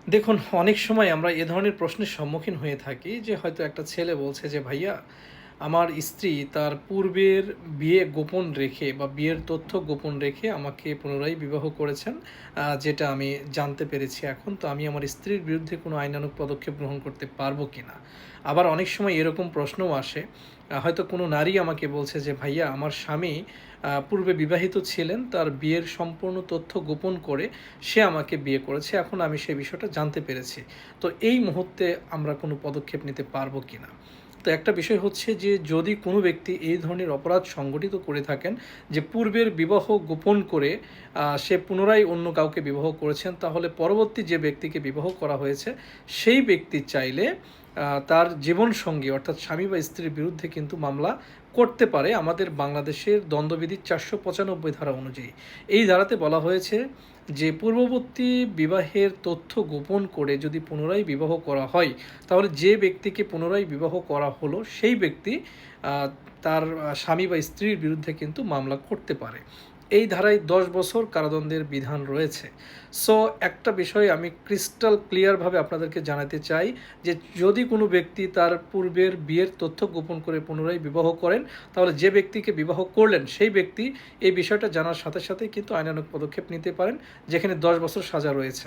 দেখুন, অনেক সময় আমরা এ ধরনের প্রশ্নের সম্মুখীন হয়ে থাকি যে হয়তো একটা ছেলে বলছে যে, "ভাইয়া, আমার স্ত্রী তার পূর্বের বিয়ে গোপন রেখে বা বিয়ের তথ্য গোপন রেখে আমাকে পুনরায় বিবাহ করেছেন। যেটা আমি জানতে পেরেছি এখন। তো আমি আমার স্ত্রীর বিরুদ্ধে কোনো আইনানুগ পদক্ষেপ গ্রহণ করতে পারবো কিনা?" আবার অনেক সময় এরকম প্রশ্নও আসে, হয়তো কোনো নারী আমাকে বলছে যে, "ভাইয়া, আমার স্বামী পূর্বে বিবাহিত ছিলেন। তার বিয়ের সম্পূর্ণ তথ্য গোপন করে সে আমাকে বিয়ে করেছে। এখন আমি সেই বিষয়টা জানতে পেরেছি। তো এই মুহূর্তে আমরা কোনো পদক্ষেপ নিতে পারবো কিনা?" তো একটা বিষয় হচ্ছে যে যদি কোনো ব্যক্তি এই ধরনের অপরাধ সংগঠিত করে থাকেন যে পূর্বের বিবাহ গোপন করে সে পুনরায় অন্য কাউকে বিবাহ করেছেন, তাহলে পরবর্তী যে ব্যক্তিকে বিবাহ করা হয়েছে সেই ব্যক্তি চাইলে তার জীবনসঙ্গী অর্থাৎ স্বামী বা স্ত্রীর বিরুদ্ধে কিন্তু মামলা করতে পারে আমাদের বাংলাদেশের দণ্ডবিধির ৪৯৫ ধারা অনুযায়ী। এই ধারাতে বলা হয়েছে যে পূর্ববর্তী বিবাহের তথ্য গোপন করে যদি পুনরায় বিবাহ করা হয়, তাহলে যে ব্যক্তিকে পুনরায় বিবাহ করা হলো সেই ব্যক্তি তার স্বামী বা স্ত্রীর বিরুদ্ধে কিন্তু মামলা করতে পারে। এই ধারায় ১০ বছর কারাদণ্ডের বিধান রয়েছে। সো একটা বিষয় আমি ক্রিস্টাল ক্লিয়ারভাবে আপনাদেরকে জানাতে চাই যে যদি কোনো ব্যক্তি তার পূর্বের বিয়ের তথ্য গোপন করে পুনরায় বিবাহ করেন, তাহলে যে ব্যক্তিকে বিবাহ করলেন সেই ব্যক্তি এই বিষয়টা জানার সাথে সাথেই কিন্তু আইনানুগ পদক্ষেপ নিতে পারেন, যেখানে ১০ বছর সাজা রয়েছে।